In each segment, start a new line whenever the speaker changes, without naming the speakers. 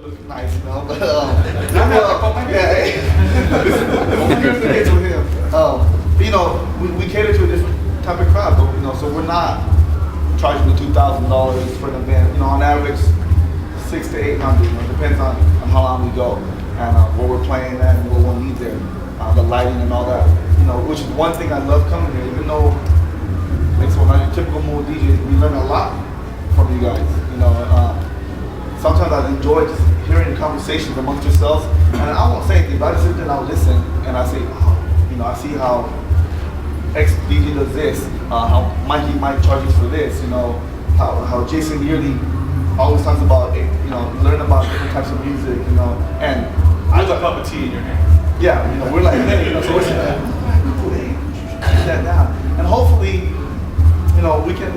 look nice, you know. But here's the case with him. You know, we cater to a different type of crowd, but you know, so we're not charging the $2,000 for an event. You know, on average, 600 to 800. You know, it depends on how long we go and what we're playing at and what we'll need there, the lighting and all that. You know, which is one thing I love coming here, even though like so when you're typical mode DJ, we learn a lot from you guys. You know, sometimes I enjoy just hearing conversations amongst yourselves, and I won't say anything, but I just sit there and I'll listen, and I say, oh, you know, I see how X DJ does this, how Mikey might charges for this, you know, how Jason Yearly always talks about, you know, learn about different types of music, you know, and
there's a cup of tea in your hand.
Yeah, you know, we're like, hey, you know, so we're saying, hey, you should do that now, and hopefully, you know, we can,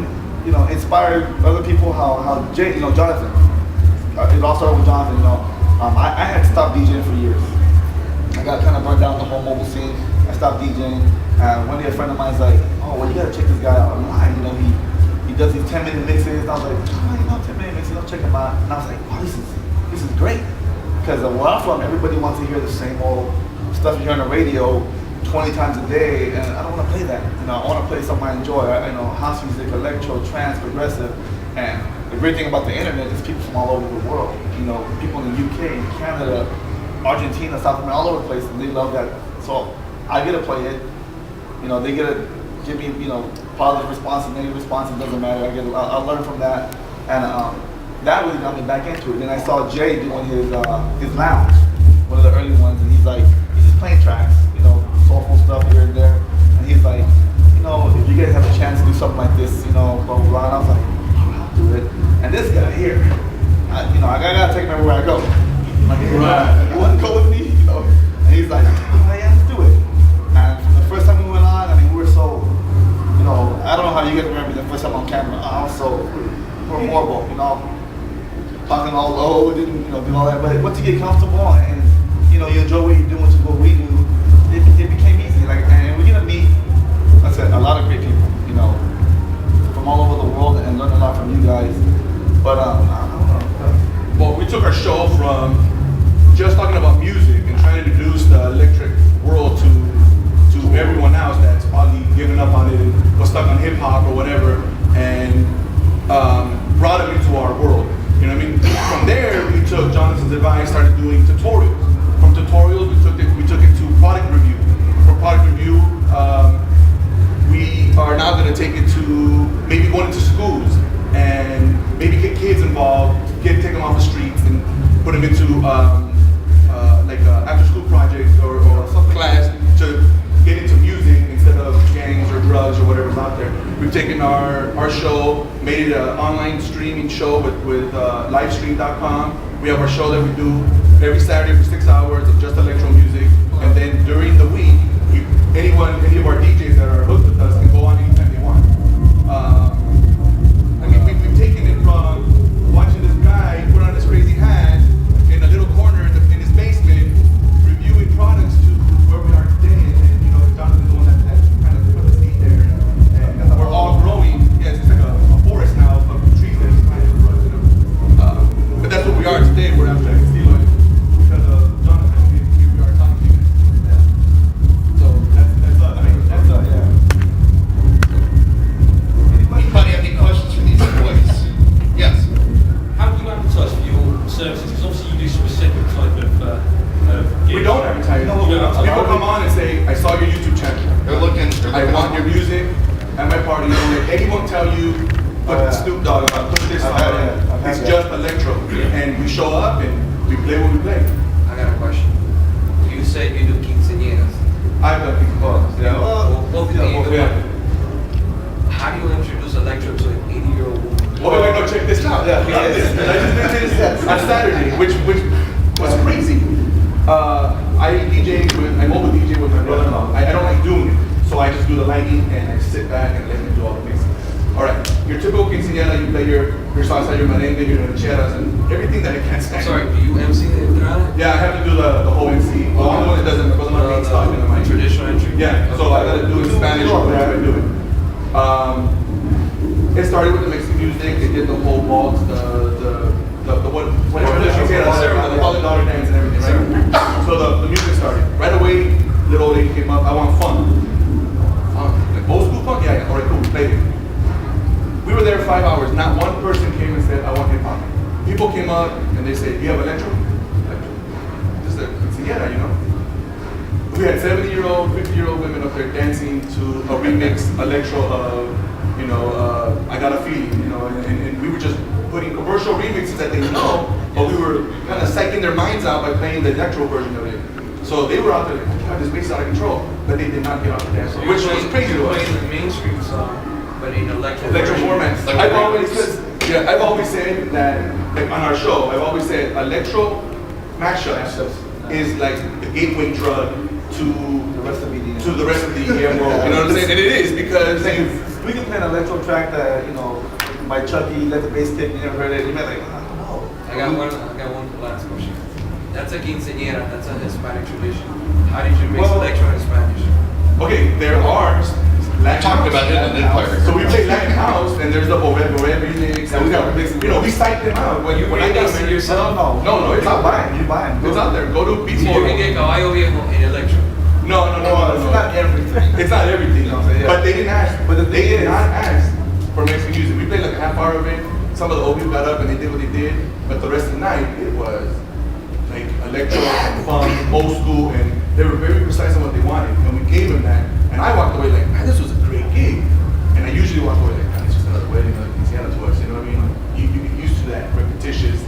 you know, inspire other people. How Jay, you know, Jonathan. It all started with Jonathan. You know, I had to stop DJing for years. I got kind of burned down the whole mobile scene. I stopped DJing. One day a friend of mine's like, oh, well, you gotta check this guy out online. You know, he does these 10-minute mixes. And I was like, oh, you know, 10-minute mixes. I'll check him out. And I was like, wow, this is great. Because where I'm from, everybody wants to hear the same old stuff you hear on the radio 20 times a day, and I don't want to play that. You know, I want to play something I enjoy. You know, house music, electro, trance, progressive, and the great thing about the internet is people from all over the world. You know, people in the UK, in Canada, Argentina, South America, all over the place, and they love that. So I get to play it. You know, they get to give me, you know, positive responses, negative responses, doesn't matter. I learn from that, and that really got me back into it. Then I saw Jay doing his lounge, one of the early ones, and he's just playing tracks, you know, soulful stuff here and there, and he's like, you know, if you guys have a chance to do something like this, you know, blah blah blah. And I was like, oh, I'll do it. And this guy here, you know, I gotta take him everywhere I go. I'm like, hey, you want to go with me? You know, and he's like, oh, yeah, let's do it. And the first time we went on, I mean, we were so, you know, I don't know how you guys remember the first time on camera. I was so horrible, you know, talking all low, didn't, you know, do all that. But once you get comfortable and you know, you enjoy what you do, which is what we do, it became easy. Like, and we're gonna meet, like I said, a lot of great people, you know, from all over the world, and learn a lot from you guys. But I don't know.
Well, we took our show from just talking about music and trying to introduce the electric world to everyone else that's probably given up on it and was stuck on hip hop or whatever, and brought them into our world. You know what I mean? From there, we took Jonathan's advice, started doing tutorials. From tutorials, we took it to product review. For product review, we are now going to take it to maybe going into schools and maybe get kids involved, take them off the streets and put them into like after-school projects or some class to get into music instead of gangs or drugs or whatever's out there. We've taken our show, made it an online streaming show with livestream.com. We have our show that we do every Saturday for 6 hours of just electro music, and then during the week, any of our DJs that are hooked with us can go on anytime they want. I mean, we've taken it from watching this guy put on his crazy hat in a little corner in his basement, reviewing products to where we are today, and you know, Jonathan's the one that kind of put the seed there, and we're all growing. Yeah, it's like a forest now of trees that he's planted for us, you know. But that's what we are today. We're after Steelers because of Jonathan. We are talking to you. Yeah. So that's us. I mean, that's us. Yeah.
Anybody have any questions for these boys? Yes.
How do you advertise for your services? Because obviously you do specific type of gigs.
We don't advertise. People come on and say, I saw your YouTube channel.
They're looking.
I want your music at my party. You know, like, they won't tell you, put Snoop Dogg about, put this on. It's just electro. And we show up and we play what we play.
I got a question. You said you do quinceañeras.
I've done people.
Yeah. Both of you.
Yeah.
How do you introduce electro to an 80-year-old woman?
Well, wait, no, check this out. I just did this on Saturday, which was crazy. I mobile DJ with my brother-in-law. I don't like doing it, so I just do the lighting and I sit back and let him do all the mixing. All right, your typical quinceañera, you play your salsa, your merengue, your rancheras, and everything that I can't stand.
Sorry, do you MC the entrada?
Yeah, I have to do the whole MC. Well, I'm the one that doesn't, because I'm not being stuck in my
traditional entry.
Yeah, so I gotta do it in Spanish or whatever I do it. It started with the Mexican music. They did the whole waltz, the whatever the quinceañera. 5 hours, not one person came and said, I want hip hop. People came up and they said, do you have electro? Just a quinceañera, you know? We had 70-year-old, 50-year-old women up there dancing to a remix electro of, you know, I Got a Feeling, you know, and we were just putting commercial remixes that they know, but we were kind of psyching their minds out by playing the electro version of it. So they were out there like, oh my God, this bass is out of control, but they did not get off the dance floor, which was crazy to us.
Playing the mainstream song, but in electro
Formats.
Like
I've
a
always,
remix.
I've always said that, like on our show, I've always said electro mashups is like the gateway drug to
The rest of EDM.
the rest of the EDM world. You know what I'm saying? And it is because
We can play an electro track that, you know, by Chucky, Let the Bass Kick, you never heard it, you might like, I don't know.
I got one last question. That's a quinceañera, that's a Hispanic tradition. How did you mix
Well-
electro and Spanish?
okay, there are Latin
Talked
house.
about that in Empire.
So we play Latin house, and there's the Bovet remix, and we got remixes. You know, we psyched them out. When I got
remixed it
there,
yourself?
No, it's out there.
You buy them.
It's out there. Go to
So you
Beatport.
can get Caballo Viejo in electro.
No.
It's not everything.
It's not everything.
You know what I'm saying? Yeah.
But they didn't ask.
But the
they
thing
did
is-
not ask for Mexican music. We played like a half hour of it. Some of the OBs got up and they did what they did. But the rest of the night, it was like electro and funk, old school, and they were very precise on what they wanted. And we gave them that. And I walked away like, man, this was a great gig. And I usually walk away like, man, it's just another wedding, another quinceañera to us. You know what I mean? You get used to that repetitious,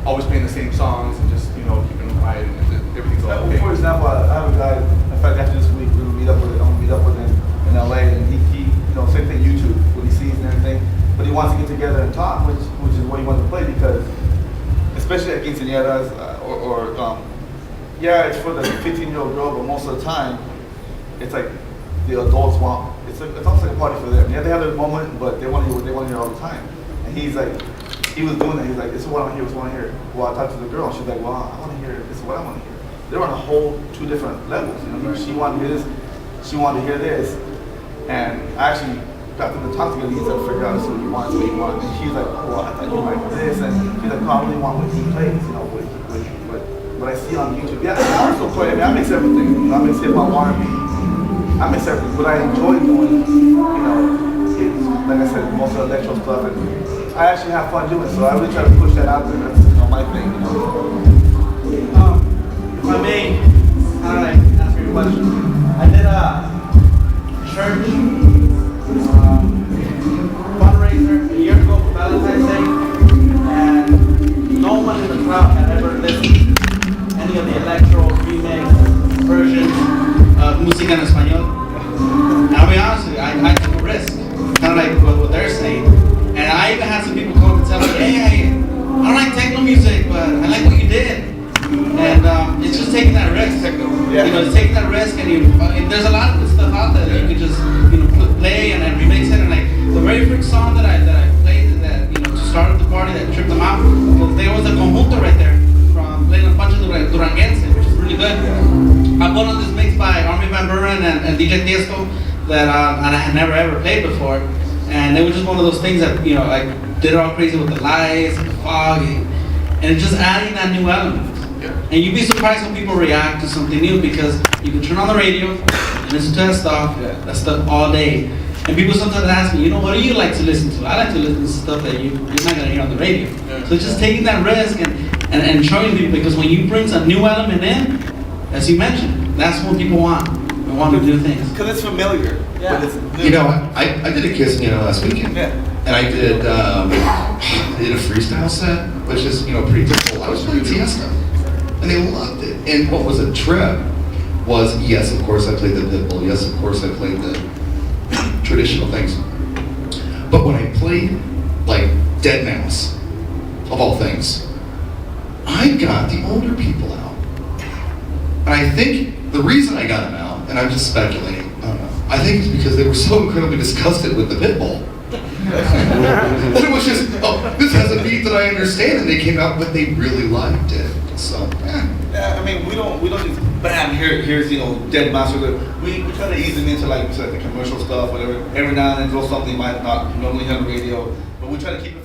always playing the same songs and just, you know, keeping them quiet and everything's all okay.
For example, I have a guy, in fact, after this week, we'll meet up with him in LA, and he you know, same thing, YouTube, what he sees and everything. But he wants to get together and talk, which is what he wants to play, because, especially at quinceañeras, yeah, it's for the 15-year-old girl, but most of the time, it's like the adults want, it's almost like a party for them. Yeah, they have their moment, but they want to hear all the time. And he's like, he was doing that, he's like, this is what I want to hear, this is what I want to hear. Well, I talked to the girl, and she's like, well, I want to hear, this is what I want to hear. They're on a whole two different levels, you know, she wanted to hear this, she wanted to hear this. And I actually got them to talk together, he said, figure out what he wants, and she's like, oh, well, I thought you liked this, and she's like, no, I really want what he plays, you know, what I see on YouTube. Yeah, I also play, I mean, I mix everything, you know, I mix hip-hop, R&B, I mix everything. What I enjoy doing, you know, is, like I said, most of the electro stuff, and I actually have fun doing it, so I really try to push that out there, that's, you know, my thing, you know.
If I may, ask you a question. I did a church fundraiser a year ago for Valentine's Day, and no one in the crowd had ever listened to any of the electro remix versions of música en español. And I'll be honest with you, I took a risk, kind of like what they're saying. And I even had some people come up and tell me, hey, I don't like techno music, but I like what you did. And it's just taking that risk.
Yeah.
You know, it's taking that risk, and there's a lot of good stuff out there that you can just, you know, play and then remix it. And like the very first song that I played, that, you know, to start the party, that tripped them out, because there was a conjunto right there from playing a bunch of Duranguense, which is really good. I put on this mix by Armin van Buuren and DJ Tiesto that and I had never ever played before, and it was just one of those things that, you know, I did it all crazy with the lights and the fog, and it's just adding that new element. And you'd be surprised when people react to something new, because you can turn on the radio and listen to that stuff all day. And people sometimes ask me, you know, what do you like to listen to? I like to listen to stuff that you're not gonna hear on the radio. So it's just taking that risk and showing people, because when you bring some new element in, as you mentioned, that's what people want. They want to do things.
Because it's familiar,
Yeah.
but it's new.
You know, I did a quinceañera last weekend.
Yeah.
And I did a freestyle set, which is, you know, pretty typical. I was playing Tiesto, and they loved it. And what was a trip was, yes, of course I played the Pitbull. Yes, of course I played the traditional things. But when I played, like, Deadmau5, of all things, I got the older people out. And I think the reason I got them out, and I'm just speculating, I don't know, I think it's because they were so incredibly disgusted with the Pitbull. And it was just, oh, this has a beat that I understand, and they came out, but they really liked it. So,
Yeah, I mean, we don't just bam, here's, you know, Deadmau5. We try to ease them into like the commercial stuff, whatever. Every now and then throw something you might not normally hear on the radio, but we try to keep it